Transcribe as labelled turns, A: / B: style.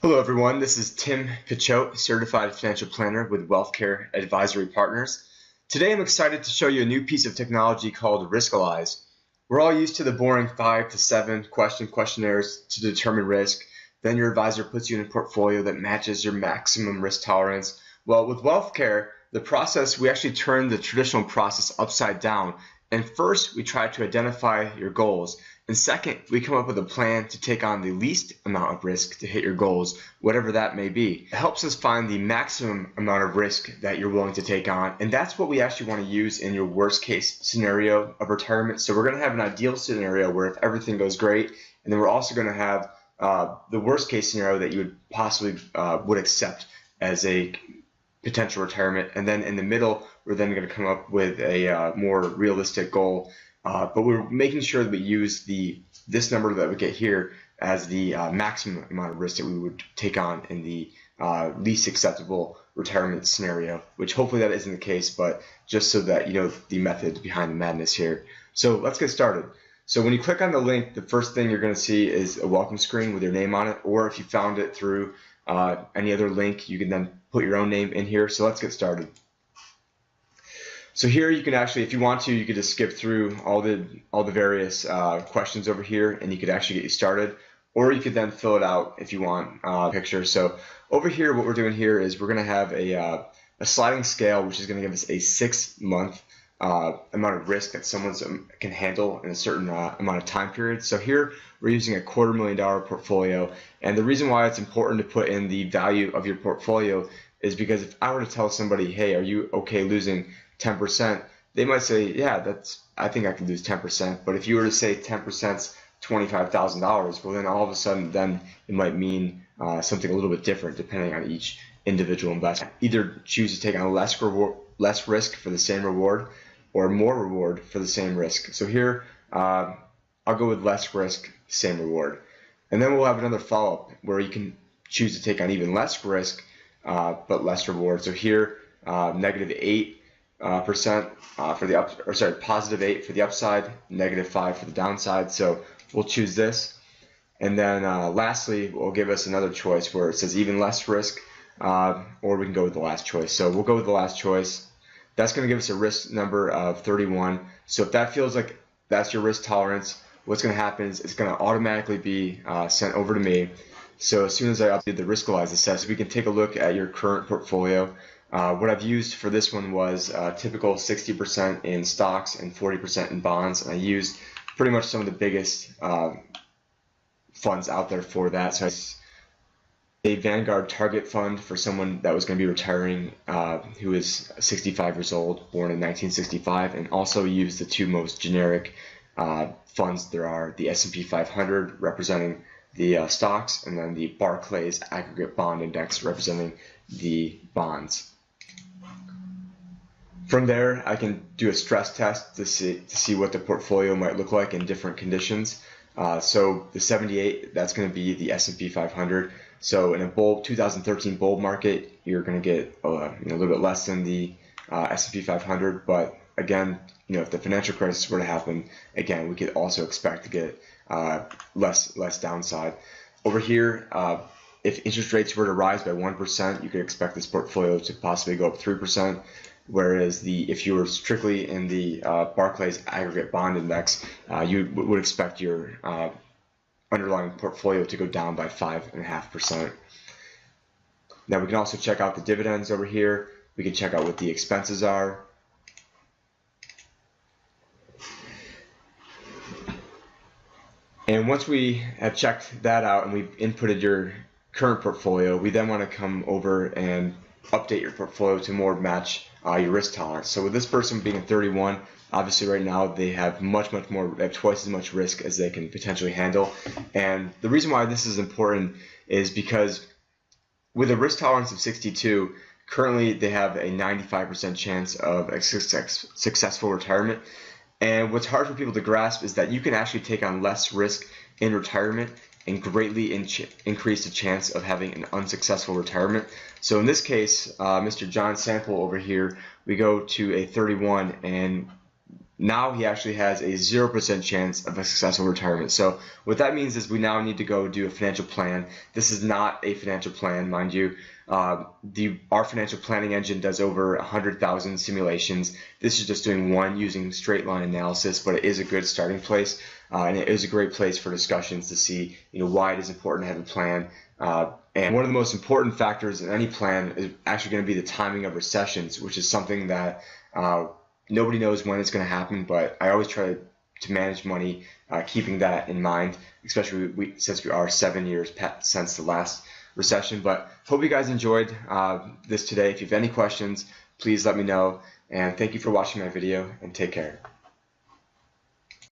A: Hello everyone, this is Tim Pichot, Certified Financial Planner with Wealthcare Advisory Partners. Today I'm excited to show you a new piece of technology called Riskalyze. We're all used to the boring 5 to 7 questionnaires to determine risk. Then your advisor puts you in a portfolio that matches your maximum risk tolerance. Well, with Wealthcare, we actually turn the traditional process upside down. And first, we try to identify your goals. And second, we come up with a plan to take on the least amount of risk to hit your goals, whatever that may be. It helps us find the maximum amount of risk that you're willing to take on. And that's what we actually want to use in your worst case scenario of retirement. So we're going to have an ideal scenario where if everything goes great, and then we're also going to have the worst case scenario that you would possibly would accept as a potential retirement. And then in the middle, we're then going to come up with a more realistic goal. But we're making sure that we use this number that we get here as the maximum amount of risk that we would take on in the least acceptable retirement scenario, which hopefully that isn't the case, but just so that you know the method behind the madness here. So let's get started. So when you click on the link, the first thing you're going to see is a welcome screen with your name on it, or if you found it through any other link, you can then put your own name in here. So let's get started. So here you can actually, if you want to, you could just skip through all the various questions over here, and you could actually get you started, or you could then fill it out if you want picture. So over here, what we're doing here is we're going to have a sliding scale, which is going to give us a 6-month amount of risk that someone can handle in a certain amount of time period. So here we're using a $250,000 portfolio, and the reason why it's important to put in the value of your portfolio is because if I were to tell somebody, hey, are you okay losing 10%, they might say, yeah, I think I can lose 10%. But if you were to say 10% is $25,000, well, then all of a sudden, then it might mean something a little bit different depending on each individual investment. Either choose to take on less risk for the same reward, or more reward for the same risk. So here, I'll go with less risk, same reward. And then we'll have another follow-up where you can choose to take on even less risk, but less reward. So here, -8% for the positive 8 for the upside, -5 for the downside. So we'll choose this. And then lastly, it will give us another choice where it says even less risk, or we can go with the last choice. So we'll go with the last choice. That's going to give us a risk number of 31. So if that feels like that's your risk tolerance, what's going to happen is it's going to automatically be sent over to me. So as soon as I update the Riskalyze assessment, we can take a look at your current portfolio. What I've used for this one was typical 60% in stocks and 40% in bonds. And I used pretty much some of the biggest funds out there for that. So a Vanguard Target Fund for someone that was going to be retiring who is 65 years old, born in 1965, and also used the two most generic funds there are, the S&P 500 representing the stocks, and then the Riskalyze Aggregate Bond Index representing the bonds. From there, I can do a stress test to see what the portfolio might look like in different conditions. So the 78, that's going to be the S&P 500. So in a 2013 bull market, you're going to get a little bit less than the S&P 500. But again, if the financial crisis were to happen, again, we could also expect to get less downside. Over here, if interest rates were to rise by 1%, you could expect this portfolio to possibly go up 3%. Whereas if you were strictly in the Riskalyze Aggregate Bond Index, you would expect your underlying portfolio to go down by 5.5%. Now we can also check out the dividends over here. We can check out what the expenses are. And once we have checked that out and we've inputted your current portfolio, we then want to come over and update your portfolio to more match your risk tolerance. So with this person being at 31, obviously right now they have much more, they have twice as much risk as they can potentially handle. And the reason why this is important is because with a risk tolerance of 62, currently they have a 95% chance of a successful retirement. And what's hard for people to grasp is that you can actually take on less risk in retirement and greatly increase the chance of having an unsuccessful retirement. So in this case, Mr. John Sample over here, we go to a 31, and now he actually has a 0% chance of a successful retirement. So what that means is we now need to go do a financial plan. This is not a financial plan, mind you. Our financial planning engine does over 100,000 simulations. This is just doing one using straight line analysis, but it is a good starting place, and it is a great place for discussions to see why it is important to have a plan. And one of the most important factors in any plan is actually going to be the timing of recessions, which is something that nobody knows when it's going to happen, but I always try to manage money keeping that in mind, especially since we are 7 years since the last recession. But hope you guys enjoyed this today. If you have any questions, please let me know. And thank you for watching my video, and take care.